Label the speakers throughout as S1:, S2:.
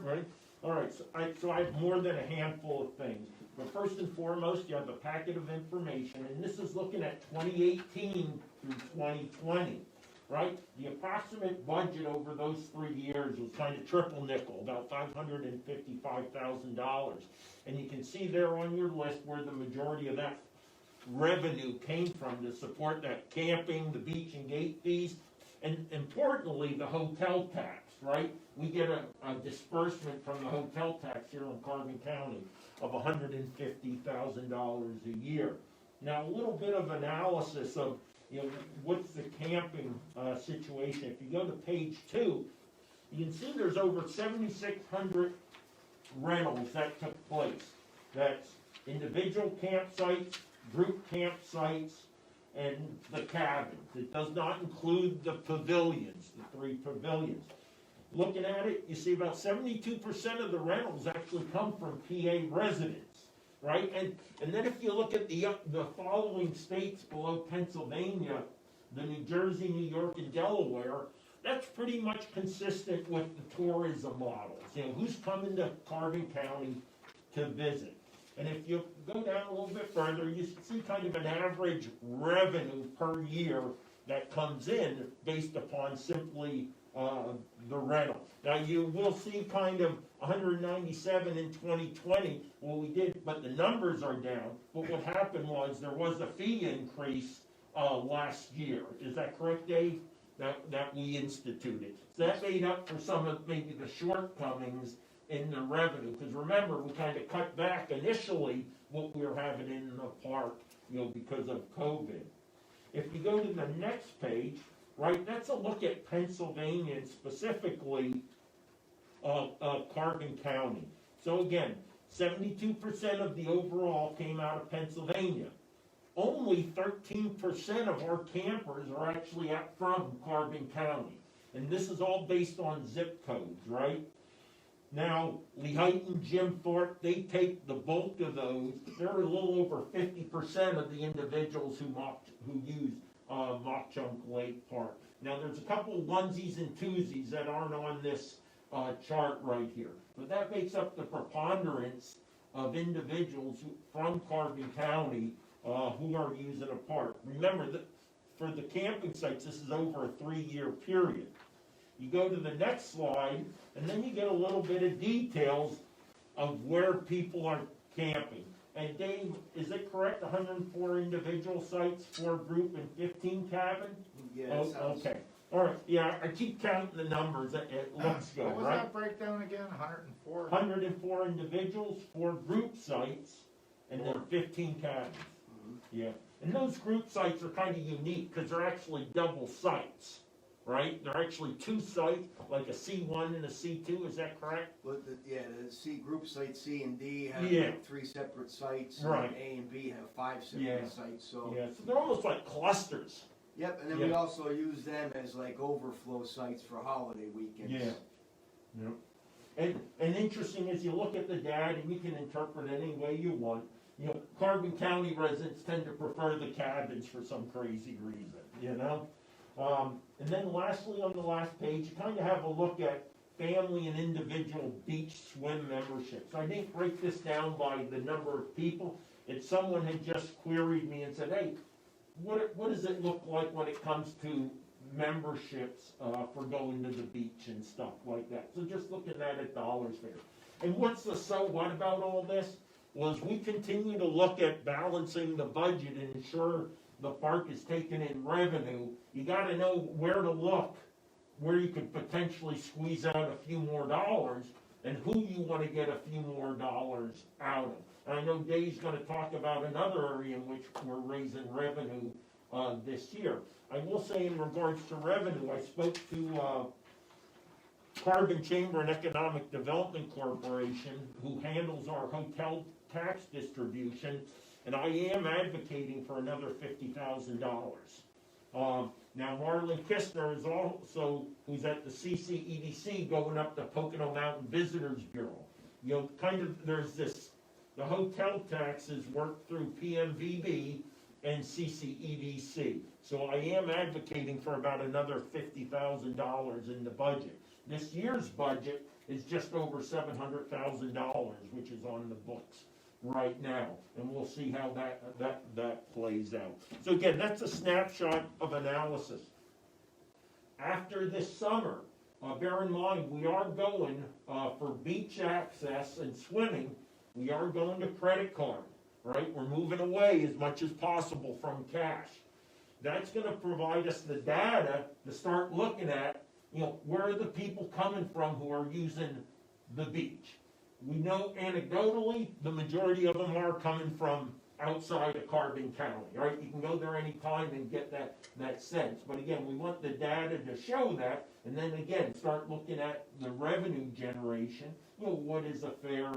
S1: right? All right, so I have more than a handful of things. But first and foremost, you have a packet of information, and this is looking at 2018 through 2020, right? The approximate budget over those 3 years was kind of triple nickel, about $555,000. And you can see there on your list where the majority of that revenue came from to support that camping, the beach and gate fees, and importantly, the hotel tax, right? We get a disbursement from the hotel tax here in Carbon County of $150,000 a year. Now, a little bit of analysis of, what's the camping situation. If you go to page 2, you can see there's over 7,600 rentals that took place. That's individual campsites, group campsites, and the cabins. It does not include the pavilions, the 3 pavilions. Looking at it, you see about 72% of the rentals actually come from PA residents, right? And then if you look at the following states below Pennsylvania, the New Jersey, New York, and Delaware, that's pretty much consistent with the tourism models. Who's coming to Carbon County to visit? And if you go down a little bit further, you see kind of an average revenue per year that comes in based upon simply the rental. Now you will see kind of 197 in 2020. Well, we did, but the numbers are down. But what happened was there was a fee increase last year. Is that correct, Dave? That we instituted. So that made up for some of maybe the shortcomings in the revenue. Because remember, we kind of cut back initially what we were having in the park, because of COVID. If you go to the next page, right, that's a look at Pennsylvania and specifically Carbon County. So again, 72% of the overall came out of Pennsylvania. Only 13% of our campers are actually from Carbon County. And this is all based on zip codes, right? Now, Lehighton, Jim Thorpe, they take the bulk of those. There are a little over 50% of the individuals who use Mock Chunk Lake Park. Now, there's a couple of onesies and twosies that aren't on this chart right here. But that makes up the preponderance of individuals from Carbon County who are using a park. Remember that for the camping sites, this is over a 3-year period. You go to the next slide, and then you get a little bit of details of where people are camping. And Dave, is it correct, 104 individual sites, 4 group, and 15 cabin?
S2: Yes.
S1: Okay. All right. Yeah, I keep counting the numbers. It looks good, right?
S2: What was that breakdown again? 104?
S1: 104 individuals, 4 group sites, and then 15 cabins. Mm-hmm. Yeah. And those group sites are kind of unique because they're actually double sites. Right? They're actually 2 sites, like a C1 and a C2, is that correct?
S2: Well, the C group site C and D have 3 separate sites,
S1: right.
S2: And A and B have 5 separate sites. So
S1: they're almost like clusters.
S2: Yep, and then we also use them as like overflow sites for holiday weekends.
S1: And interesting as you look at the data, and you can interpret it any way you want. Carbon County residents tend to prefer the cabins for some crazy reason, And then lastly, on the last page, you kind of have a look at family and individual beach swim memberships. I didn't break this down by the number of people. If someone had just queried me and said, hey, what does it look like when it comes to memberships for going to the beach and stuff like that? So just looking at it dollars there. And what's the so what about all this? Was we continue to look at balancing the budget and ensure the park is taking in revenue. You got to know where to look, where you could potentially squeeze out a few more dollars, and who you want to get a few more dollars out of. And I know Dave's going to talk about another area in which we're raising revenue this year. I will say in regards to revenue, I spoke to Carbon Chamber and Economic Development Corporation, who handles our hotel tax distribution, and I am advocating for another $50,000. Now, Marlon Kistner is also, who's at the CCEDC, going up the Pocono Mountain Visitors Bureau. There's this, the hotel taxes work through PMVB, and CCEDC. So I am advocating for about another $50,000 in the budget. This year's budget is just over $700,000, which is on the books right now, and we'll see how that plays out. So again, that's a snapshot of analysis. After this summer, bear in mind, we are going, for beach access and swimming, we are going to credit card, right? We're moving away as much as possible from cash. That's gonna provide us the data to start looking at, where are the people coming from who are using the beach? We know anecdotally, the majority of them are coming from outside of Carbon County, right? You can go there anytime and get that sense. But again, we want the data to show that, and then again, start looking at the revenue generation. What is a fair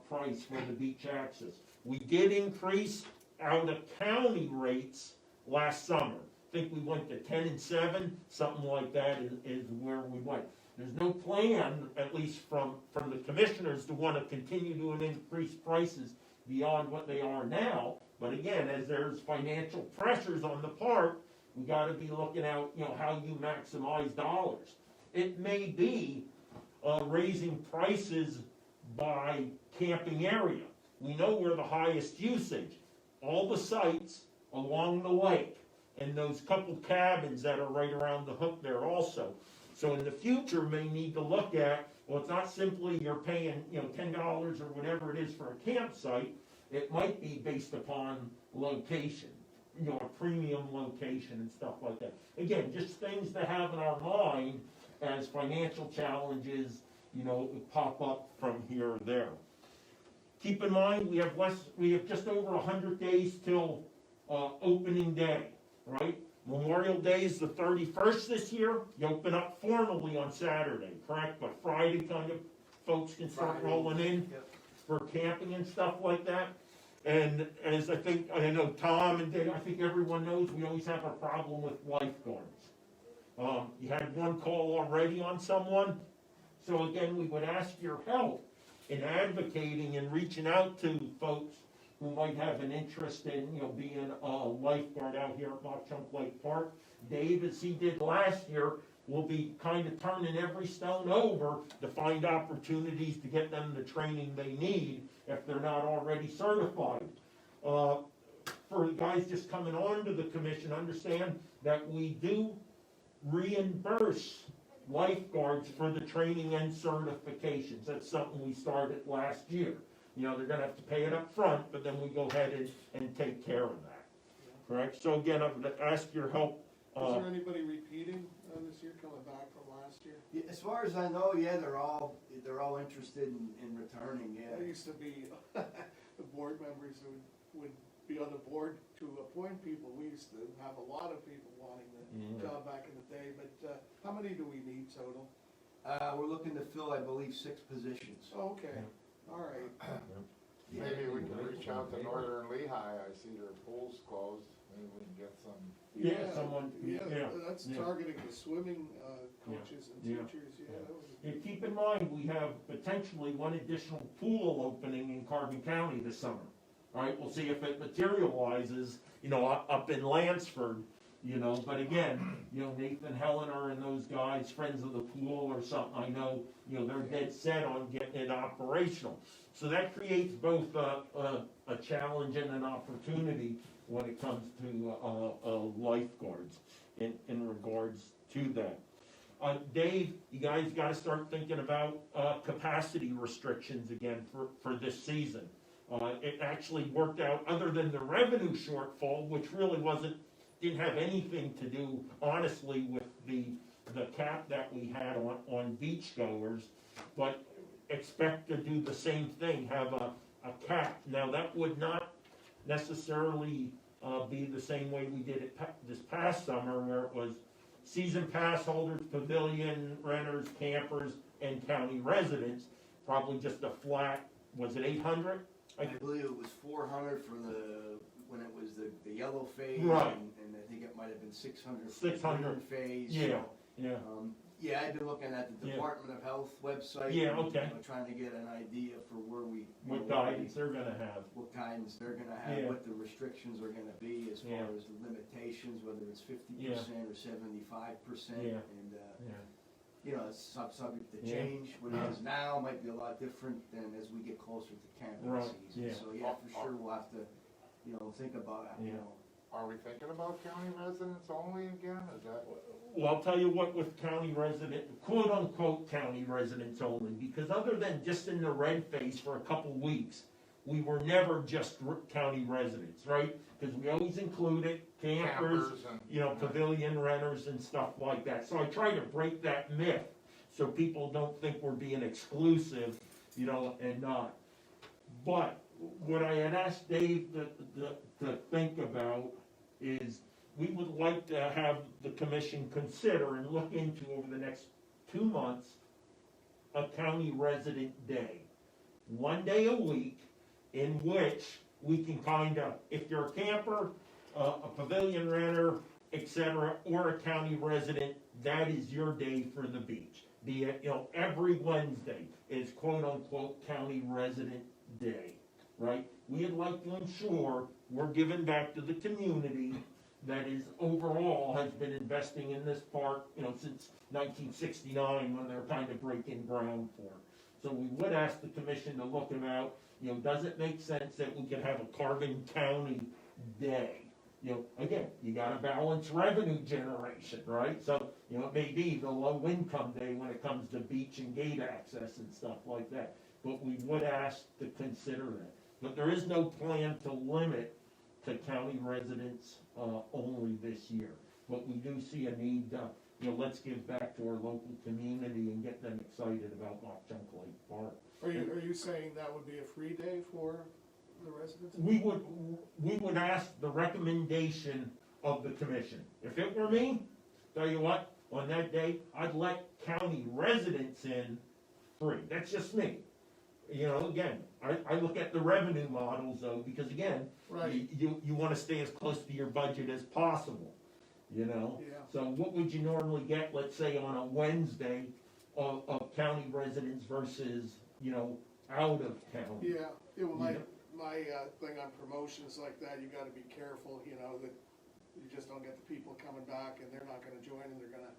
S1: price for the beach access? We did increase out of county rates last summer. I think we went to 10 and 7, something like that is where we went. There's no plan, at least from the commissioners, to want to continue to increase prices beyond what they are now. But again, as there's financial pressures on the part, we got to be looking out, how you maximize dollars. It may be raising prices by camping area. We know we're the highest usage. All the sites along the lake and those couple cabins that are right around the hook there also. So in the future, may need to look at, well, it's not simply you're paying, $10 or whatever it is for a campsite. It might be based upon location, a premium location and stuff like that. Again, just things to have in our mind as financial challenges, pop up from here or there. Keep in mind, we have just over 100 days till opening day, right? Memorial Day is the 31st this year. You open up formally on Saturday, correct? But Friday kind of folks can start rolling in for camping and stuff like that. And as I know Tom and Dave, I think everyone knows, we always have a problem with lifeguards. You had one call already on someone. So again, we would ask your help in advocating and reaching out to folks who might have an interest in, being a lifeguard out here at Mock Chunk Lake Park. Dave, as he did last year, will be kind of turning every stone over to find opportunities to get them the training they need if they're not already certified. For the guys just coming on to the commission, understand that we do reimburse lifeguards for the training and certifications. That's something we started last year. They're gonna have to pay it up front, but then we go ahead and take care of that. Correct? So again, I'm gonna ask your help.
S3: Is there anybody repeating this year, coming back from last year?
S2: Yeah, as far as I know, yeah, they're all interested in returning, yeah.
S3: There used to be the board members who would be on the board to appoint people. We used to have a lot of people wanting the job back in the day, but how many do we need total?
S2: We're looking to fill, I believe, 6 positions.
S3: Oh, okay, all right.
S2: Yeah.
S4: Maybe we can reach out to Northern Lehigh, I see their pool's closed, maybe we can get some.
S1: Yeah, someone.
S3: That's targeting the swimming coaches and teachers, that was a
S1: And keep in mind, we have potentially one additional pool opening in Carbon County this summer. All right, we'll see if it materializes, up in Lansford, but again, Nathan Helena and those guys, friends of the pool or something, I know, they're dead set on getting it operational. So that creates both a challenge and an opportunity when it comes to lifeguards in regards to that. Dave, you guys gotta start thinking about capacity restrictions again for this season. It actually worked out, other than the revenue shortfall, which really didn't have anything to do, honestly, with the cap that we had on beachgoers, but expect to do the same thing, have a cap. Now, that would not necessarily be the same way we did it this past summer, where it was season pass holders, pavilion renters, campers, and county residents, probably just a flat, was it 800?
S2: I believe it was 400 for when it was the yellow phase,
S1: Right.
S2: and I think it might have been 600 for the
S1: 600.
S2: green phase.
S1: Yeah,
S2: So,
S1: yeah.
S2: Yeah, I've been looking at the
S1: Yeah.
S2: Department of Health website.
S1: Yeah,
S2: and,
S1: okay.
S2: Trying to get an idea for where we.
S1: What guidance they're gonna have.
S2: What guidance they're gonna have,
S1: Yeah.
S2: what the restrictions are gonna be as far
S1: Yeah.
S2: as the limitations, whether it's 50% or 75%.
S1: Yeah.
S2: And,
S1: Yeah.
S2: you know, it's subject to
S1: Yeah.
S2: change. What it is now might be a lot different than as we get closer to camping
S1: Right,
S2: season.
S1: yeah.
S2: So, yeah, for sure, we'll have to, think about it,
S1: Yeah.
S4: Are we thinking about county residents only again, is that?
S1: Well, I'll tell you what, with county resident, quote unquote county residents only, because other than just in the red phase for a couple weeks, we were never just county residents, right? Because we always included campers,
S4: and.
S1: pavilion renters and stuff like that. So I try to break that myth, so people don't think we're being exclusive, and not. But what I had asked Dave to think about is, we would like to have the commission consider and look into over the next 2 months, a county resident day. 1 day a week in which we can if you're a camper, a pavilion renter, etc., or a county resident, that is your day for the beach. Be it, every Wednesday is quote unquote county resident day, right? We'd like to ensure we're giving back to the community that is overall has been investing in this park, since 1969 when they're kind of breaking ground for it. So we would ask the commission to look them out. Does it make sense that we could have a Carbon County day? Again, you gotta balance revenue generation, right? So, it may be the low income day when it comes to beach and gate access and stuff like that. But we would ask to consider that. But there is no plan to limit to county residents only this year. But we do see a need, let's give back to our local community and get them excited about Mock Chunk Lake Park.
S3: Are you saying that would be a free day for the residents?
S1: We would ask the recommendation of the commission. If it were me, tell you what, on that day, I'd let county residents in free. That's just me. Again, I look at the revenue models though, because again,
S3: Right.
S1: you wanna stay as close to your budget as possible,
S3: Yeah.
S1: So what would you normally get, let's say on a Wednesday of county residents versus, out of town?
S3: Yeah, well, my
S1: Yeah.
S3: thing on promotions like that, you gotta be careful, that you just don't get the people coming back and they're not gonna join and they're gonna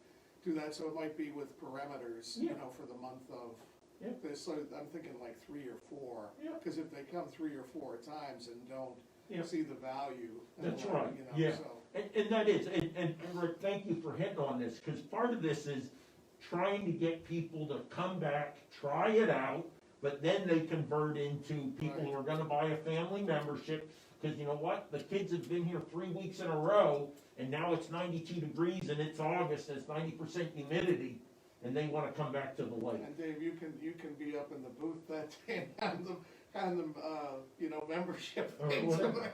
S3: do that, so it might be with parameters,
S1: Yeah.
S3: for the month of
S1: Yeah.
S3: this, so I'm thinking like 3 or 4.
S1: Yeah.
S3: Cause if they come 3 or 4 times and don't
S1: Yeah.
S3: see the value.
S1: That's right, yeah.
S3: So,
S1: And that is, and Rick, thank you for hitting on this, because part of this is trying to get people to come back, try it out, but then they convert into people who are gonna buy a family membership, because you know what? The kids have been here 3 weeks in a row, and now it's 92 degrees and it's August, and it's 90% humidity, and they wanna come back to the lake.
S3: and Dave, you can be up in the booth that day and hand them, membership
S1: Or
S3: things.
S1: whatever,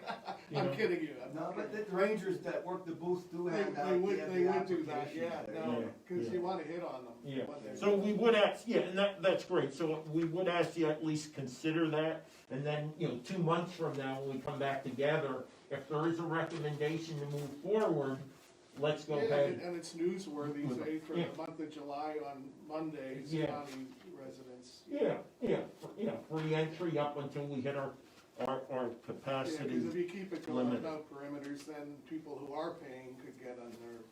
S3: I'm kidding you. I'm
S2: No, but
S3: kidding.
S2: the rangers that work the booth do hand out.
S3: They would do that,
S2: applications
S3: yeah,
S2: there.
S3: no,
S1: Yeah,
S3: cause
S1: yeah.
S3: you wanna hit on them.
S1: Yeah,
S3: when they're-
S1: so we would ask, yeah, and that's great, so we would ask you at least consider that, and then, 2 months from now, when we come back together, if there is a recommendation to move forward, let's go
S3: Yeah,
S1: ahead.
S3: and it's newsworthy,
S1: With it.
S3: say, for
S1: Yeah.
S3: the month of July on Mondays,
S1: Yeah.
S3: county residents.
S1: Free entry up until we hit our
S3: Yeah, cause
S1: capacity.
S3: if you keep it going
S1: limit.
S3: without perimeters, then people who are paying could get under,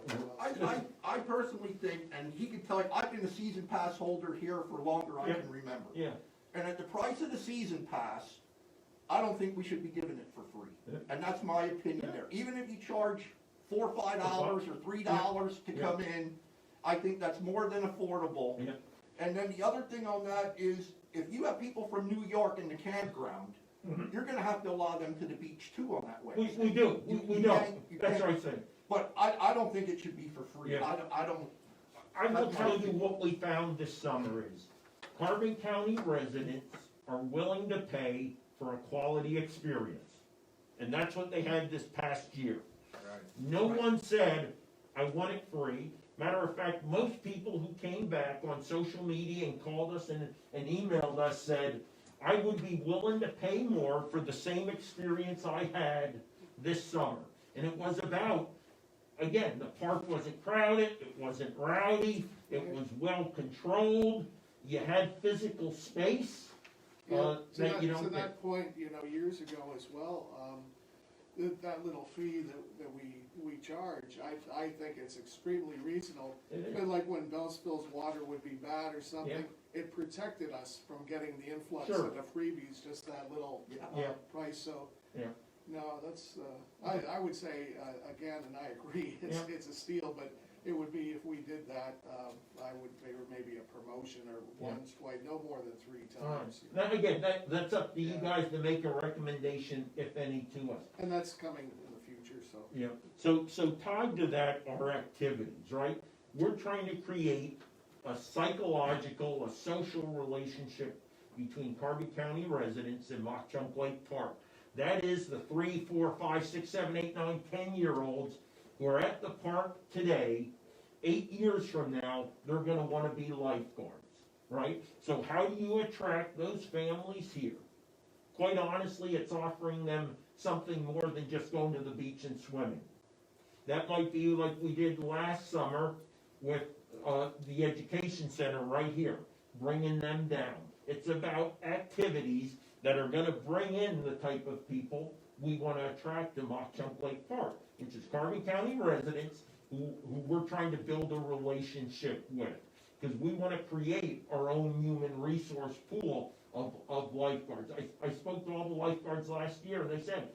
S3: as well.
S5: I personally think, and he can tell you, I've been a season pass holder here for longer I
S1: Yeah.
S5: can remember.
S1: Yeah,
S5: And at the price of the season pass, I don't think we should be giving it for free.
S1: Yeah.
S5: And that's my opinion
S1: Yeah.
S5: there. Even if you charge $4 or $5 or $3 to
S1: Yeah.
S5: come in, I think that's more than affordable.
S1: yeah,
S5: And then the other thing on that is, if you have people from New York in the campground,
S1: Mhm.
S5: you're gonna have to allow them to the beach too on that way.
S1: we do, we
S5: You
S1: know,
S5: can't- you
S1: that's
S5: can't-
S1: what I said.
S5: But I don't think it should be for free.
S1: Yeah.
S5: I don't,
S1: I will
S5: That's my
S1: tell you
S5: opinion.
S1: what we found this summer is, Carbon County residents are willing to pay for a quality experience. And that's what they had this past year.
S4: Right.
S1: No one said, I want it free. Matter of fact, most people who came back on social media and called us and emailed us said, I would be willing to pay more for the same experience I had this summer. And it was about again, the park wasn't crowded, it wasn't rowdy, it was well controlled, you had physical space,
S3: Yeah,
S1: that you
S3: to
S1: don't get.
S3: that point, years ago as well, that little fee that we charge, I think it's extremely reasonable.
S1: It is.
S3: And like when Bellsville's water would be bad or something, it protected us from getting the influx
S1: Sure.
S3: of the freebies, just that little
S1: Yeah.
S3: price, so.
S1: Yeah.
S3: No, that's, I would say, again, and I agree, it's a steal, but it would be, if we did that, I would favor maybe a promotion or once, twice, no more than 3 times.
S1: Now, again, that's up to you
S3: Yeah.
S1: guys to make a recommendation, if any, to us.
S3: And that's coming in the future, so.
S1: Yeah, so tied to that are activities, right? We're trying to create a psychological, a social relationship between Carbon County residents and Mock Chunk Lake Park. That is the 3, 4, 5, 6, 7, 8, 9, 10-year-olds who are at the park today. 8 years from now, they're gonna wanna be lifeguards, right? So how do you attract those families here? Quite honestly, it's offering them something more than just going to the beach and swimming. That might be like we did last summer with the education center right here, bringing them down. It's about activities that are gonna bring in the type of people we wanna attract to Mock Chunk Lake Park, which is Carbon County residents who we're trying to build a relationship with. Because we wanna create our own human resource pool of lifeguards. I spoke to all the lifeguards last year, and they said,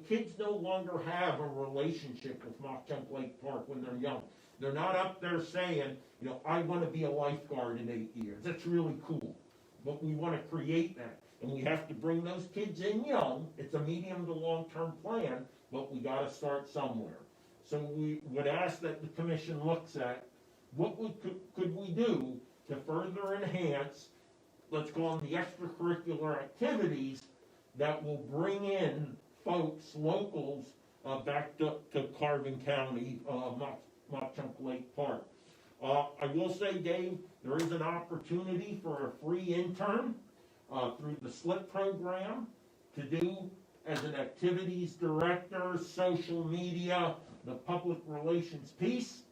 S1: kids no longer have a relationship with Mock Chunk Lake Park when they're young. They're not up there saying, I wanna be a lifeguard in 8 years. That's really cool. But we wanna create that, and we have to bring those kids in young. It's a medium to long-term plan, but we gotta start somewhere. So we would ask that the commission looks at, what could we do to further enhance, let's call them the extracurricular activities that will bring in folks, locals, back to Carbon County, Mock Chunk Lake Park. I will say, Dave, there is an opportunity for a free intern through the SLIP program to do as an activities director, social media, the public relations piece.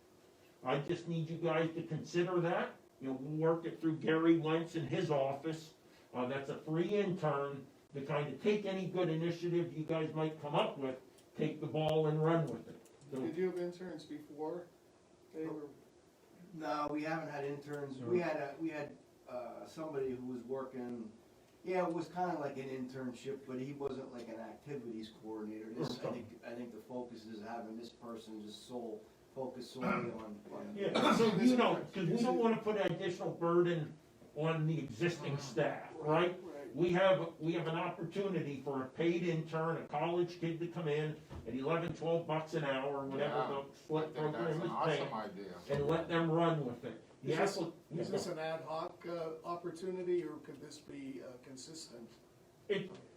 S1: I just need you guys to consider that. We'll work it through Gary Wentz in his office. That's a free intern to kind of take any good initiative you guys might come up with, take the ball and run with it. So,
S3: Did you have interns before? They were,
S2: No, we haven't had interns. We had somebody who was working, it was kind of like an internship, but he wasn't like an activities coordinator. I think the focus is having this person just focus solely on.
S1: yeah, so because we don't want to put additional burden on the existing staff, right? We have an opportunity for a paid intern, a college kid to come in at $11-12 an hour, whatever the SLIP program is paying,
S4: Awesome idea.
S1: and let them run with it.
S3: is this an ad hoc opportunity, or could this be consistent?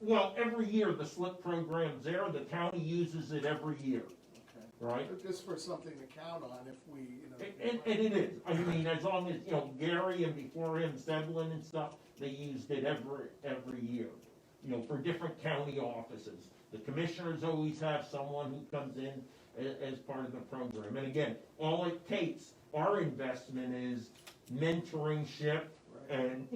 S1: Well, every year the SLIP program's there, the county uses it every year,
S3: Okay.
S1: right?
S3: But just for something to count on if we,
S1: And it is, I mean, as long as, Gary and before him, Sedlin and stuff, they used it every year, for different county offices. The commissioners always have someone who comes in as part of the program. And again, all it takes, our investment is mentoringship and,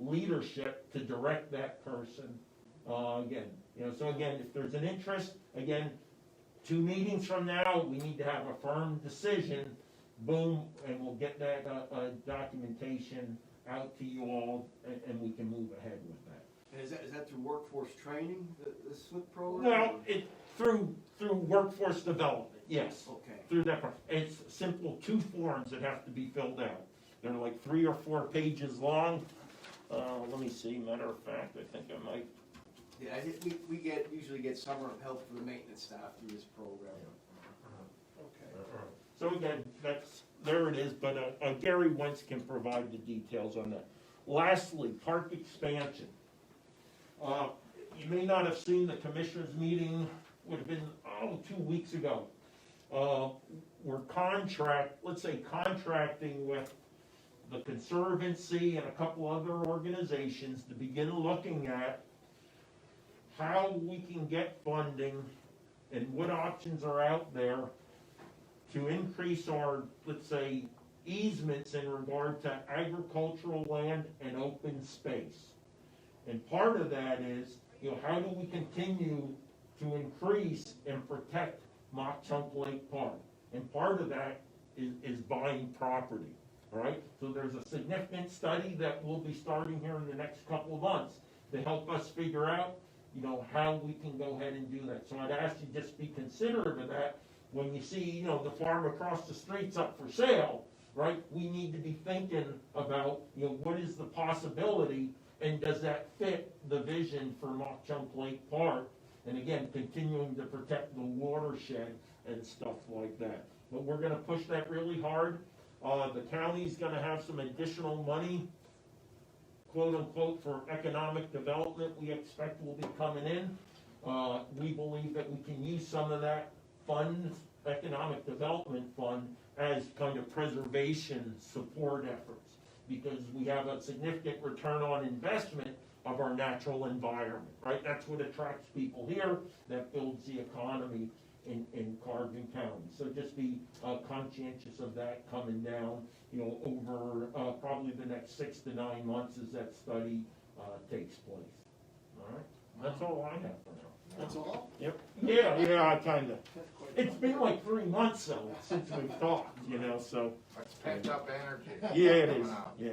S1: leadership to direct that person. Again, so again, if there's an interest, again, 2 meetings from now, we need to have a firm decision, boom, and we'll get that documentation out to you all, and we can move ahead with that.
S2: And is that through workforce training, the SLIP program?
S1: Well, through workforce development, yes.
S2: Okay.
S1: Through that part. It's simple 2 forms that have to be filled out. They're like 3 or 4 pages long. Let me see, matter of fact, I think I might.
S2: Yeah, I think we usually get summer help for the maintenance staff through this program.
S3: okay.
S1: So again, there it is, but Gary Wentz can provide the details on that. Lastly, park expansion. You may not have seen the commissioners meeting, would have been, 2 weeks ago. We're contracting with the Conservancy and a couple other organizations to begin looking at how we can get funding and what options are out there to increase our, let's say, easements in regard to agricultural land and open space. And part of that is, how do we continue to increase and protect Mock Chunk Lake Park? And part of that is buying property, all right? So there's a significant study that we'll be starting here in the next couple of months to help us figure out, how we can go ahead and do that. So I'd ask you just be considerate of that. When you see, the farm across the street's up for sale, right? We need to be thinking about, what is the possibility, and does that fit the vision for Mock Chunk Lake Park? And again, continuing to protect the watershed and stuff like that. But we're gonna push that really hard. The county's gonna have some additional money, quote unquote, for economic development we expect will be coming in. We believe that we can use some of that fund, economic development fund, as kind of preservation support efforts, because we have a significant return on investment of our natural environment, right? That's what attracts people here, that builds the economy in Carvin County. So just be conscientious of that coming down, over probably the next 6 to 9 months as that study takes place. All right, that's all I have for now.
S3: That's all?
S1: Yep. Yeah, I kinda. It's been like 3 months though since we've talked, so.
S4: That's pent up energy.
S1: Yeah, it is.
S4: Coming out.
S1: Yeah.